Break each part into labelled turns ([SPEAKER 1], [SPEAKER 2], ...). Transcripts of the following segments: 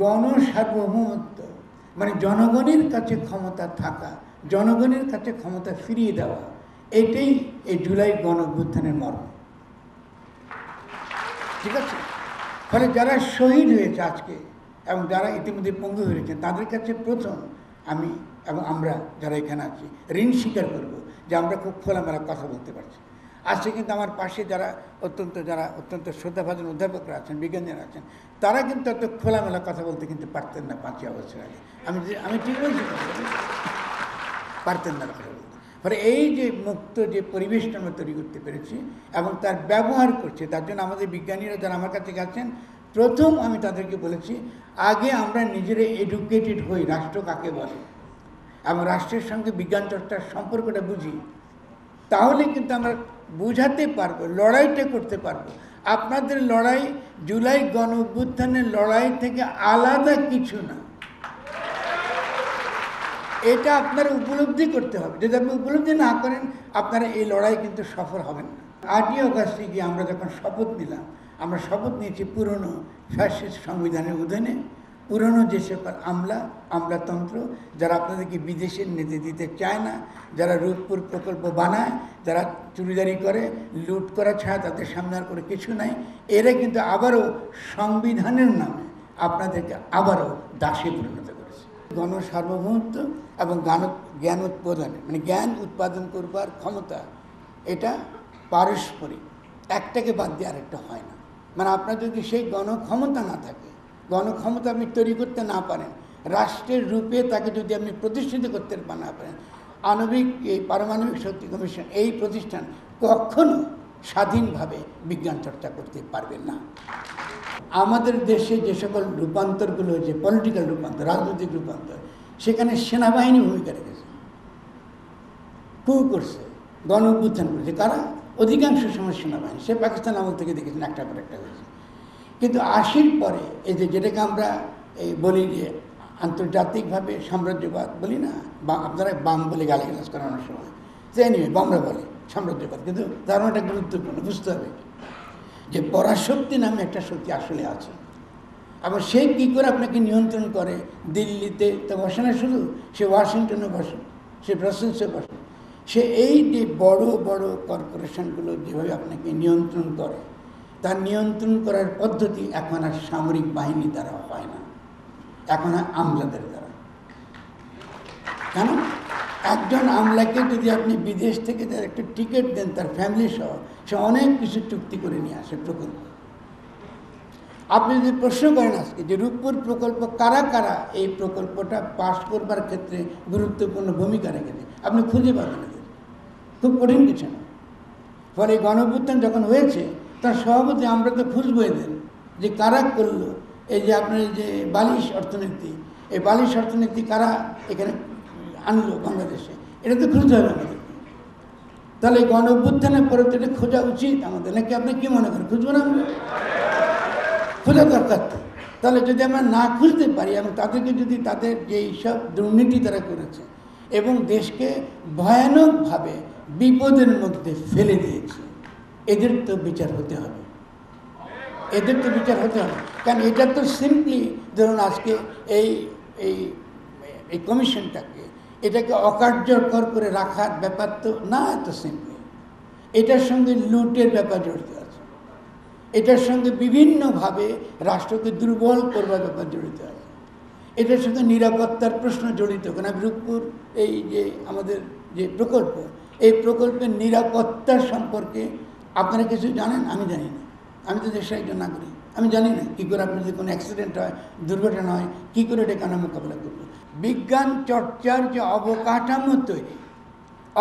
[SPEAKER 1] গণসার্বভৌমত্ব মানে জনগণের কাছে ক্ষমতা থাকা, জনগণের কাছে ক্ষমতা ফিরিয়ে দেওয়া, এটাই এই জুলাই গণ-অভ্যুত্থানের মর্ম। ঠিক আছে? ফলে যারা শহীদ হয়েছে আজকে এবং যারা ইতিমধ্যে পঙ্গু হয়েছে তাদের কাছে প্রথম আমি এবং আমরা যারা এখানে আছি ঋণ স্বীকার করব যে আমরা খুব খোলামেলা কথা বলতে পারছি। আজকে কিন্তু আমার পাশে যারা অত্যন্ত শ্রদ্ধাভাজন অধ্যাপকরা আছেন, বিজ্ঞানীরা আছেন, তারা কিন্তু এত খোলামেলা কথা বলতে কিন্তু পারতেন না 5 বছর আগে। আমি ঠিক বলছি, পারতেন না কথা বলতে। ফলে এই যে মুক্ত যে পরিবেশটা আমরা তৈরি করতে পেরেছি এবং তার ব্যবহার করছে, তার জন্য আমাদের বিজ্ঞানীরা যারা আমার কাছে গেছেন, প্রথম আমি তাদেরকে বলেছি আগে আমরা নিজেরা এডুকেটেড হই রাষ্ট্র কাকে বলে এবং রাষ্ট্রের সঙ্গে বিজ্ঞান চর্চার সম্পর্কটা বুঝি, তাহলে কিন্তু আমরা বুঝাতে পারবো, লড়াইটা করতে পারবো। আপনাদের লড়াই জুলাই গণ-অভ্যুত্থানের লড়াই থেকে আলাদা কিছু না, এটা আপনারা উপলব্ধি করতে হবে। যদি আপনি উপলব্ধি না করেন আপনারা এই লড়াই কিন্তু সফল হবেন না। 8ই অগাস্টে গিয়ে আমরা যখন শপথ নিলাম, আমরা শপথ নিয়েছি পুরনো ফ্যাসিস্ট সংবিধানের অধীনে, পুরনো যে সকল আমলাতন্ত্র যারা আপনাদেরকে বিদেশে নিতে দিতে চায় না, যারা রূপপুর প্রকল্প বানায়, যারা চুরিদারি করে, লুট করা ছাড়া তাদের সামনে আর করে কিছু নাই, এরা কিন্তু আবারও সংবিধানের নামে আপনাদেরকে আবারও দাসে পরিণত করেছে। গণসার্বভৌমত্ব এবং জ্ঞান উৎপাদন মানে জ্ঞান উৎপাদন করবার ক্ষমতা, এটা পারস্পরিক, একটাকে বাদ দিয়ে আরেকটা হয় না। মানে আপনার যদি সেই গণক্ষমতা না থাকে, গণক্ষমতা আপনি তৈরি করতে না পারেন, রাষ্ট্রের রূপে তাকে যদি আপনি প্রতিষ্ঠিত করতে না পারেন, আণবিক এই পারমাণবিক শক্তি কমিশন এই প্রতিষ্ঠান কখনো স্বাধীনভাবে বিজ্ঞান চর্চা করতে পারবেন না। আমাদের দেশে যে সকল রূপান্তরগুলো হয়েছে, পলিটিক্যাল রূপান্তর, রাজনৈতিক রূপান্তর, সেখানে সেনাবাহিনী ভূমিকা রেখেছে, কু করছে, গণ-অভ্যুত্থান করেছে। কারা? অধিকাংশ সময় সেনাবাহিনী। সে পাকিস্তান আমল থেকে দেখেছেন একটা পর একটা হয়েছে। কিন্তু 80-র পরে এই যেটাকে আমরা এই বলি যে আন্তর্জাতিকভাবে সাম্রাজ্যবাদ বলি না, বা আপনারা বাম বলে গালিগালাজ করানোর সময়, যে নিয়ে বামরা বলে সাম্রাজ্যবাদ, কিন্তু তার একটা গুরুত্বপূর্ণ বুঝতে হবে যে পরাশক্তি নামে একটা শক্তি আসলে আছে। আবার সে কী করে আপনাকে নিয়ন্ত্রণ করে, দিল্লিতে তো বসে না শুধু, সে ওয়াশিংটনে বসে, সে ব্রাসেলসে বসে, সে এই যে বড় বড় কর্পোরেশনগুলো যেভাবে আপনাকে নিয়ন্ত্রণ করে, তার নিয়ন্ত্রণ করার পদ্ধতি এখন আর সামরিক বাহিনী দ্বারা হয় না, এখন আর আমলাদের দ্বারা। কেন? একজন আমলাকে যদি আপনি বিদেশ থেকে তার একটা টিকিট দেন তার ফ্যামিলি সহ, সে অনেক কিছু চুক্তি করে নিয়ে আসে প্রকল্প। আপনি যদি প্রশ্ন করেন আজকে যে রূপপুর প্রকল্প কারা কারা এই প্রকল্পটা পাস করবার ক্ষেত্রে গুরুত্বপূর্ণ ভূমিকা রেখেছে, আপনি খুঁজে পাবেন এদের, খুব কঠিন কিছু না। ফলে গণ-অভ্যুত্থান যখন হয়েছে তার সভাপতি আমরা তো খুঁজবো এদের যে কারা করলো এই যে আপনার যে বালিশ অর্থনীতি, এই বালিশ অর্থনীতি কারা এখানে আনলো বাংলাদেশে, এটা তো খুঁজতে হবে আমাদের। তাহলে গণ-অভ্যুত্থানের পরে তো এটা খোঁজা উচিত আমাদের, নাকি আপনি কি মনে করেন? খুঁজবো না আমরা? খোঁজা দরকার। তাহলে যদি আমরা না খুঁজতে পারি এবং তাদেরকে যদি তাদের যে সব দুর্নীতি তারা করেছে এবং দেশকে ভয়ানকভাবে বিপদের মধ্যে ফেলে দিয়েছে, এদের তো বিচার হতে হবে, এদের তো বিচার হতে হবে। কারণ এটা তো সিম্পলি ধরুন আজকে এই এই এই কমিশনটাকে এটাকে অকার্যকর করে রাখার ব্যাপার তো না, এত সিম্পলি। এটার সঙ্গে লুটের ব্যাপার জড়িত আছে, এটার সঙ্গে বিভিন্নভাবে রাষ্ট্রকে দুর্বল করবার ব্যাপার জড়িত আছে, এটার সঙ্গে নিরাপত্তার প্রশ্ন জড়িত। কারণ রূপপুর এই যে আমাদের যে প্রকল্প, এই প্রকল্পের নিরাপত্তা সম্পর্কে আপনারা কিছু জানেন? আমি জানি না, আমি তো দেশের একজন নাগরিক, আমি জানি না কী করে আপনার যদি কোনো অ্যাক্সিডেন্ট হয়, দুর্ঘটনা হয়, কী করে এটা কেন মোকাবিলা করবো। বিজ্ঞান চর্চার যে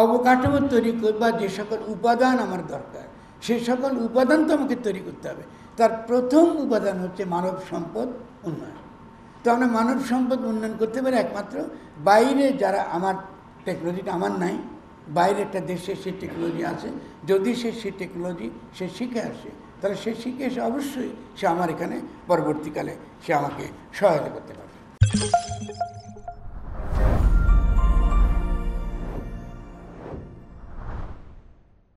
[SPEAKER 1] অবকাঠামো তৈরি করবার যে সকল উপাদান আমার দরকার, সে সকল উপাদান তো আমাকে তৈরি করতে হবে। তার প্রথম উপাদান হচ্ছে মানব সম্পদ উন্নয়ন। তো আমরা মানব সম্পদ উন্নয়ন করতে পারি একমাত্র বাইরে যারা, আমার টেকনোলজিটা আমার নাই, বাইরে একটা দেশে সেই টেকনোলজি আছে, যদি সেই টেকনোলজি সে শিখে আসে, তাহলে সে শিখে এসে অবশ্যই সে আমার এখানে পরবর্তীকালে সে আমাকে সহায়তা করতে পারবে।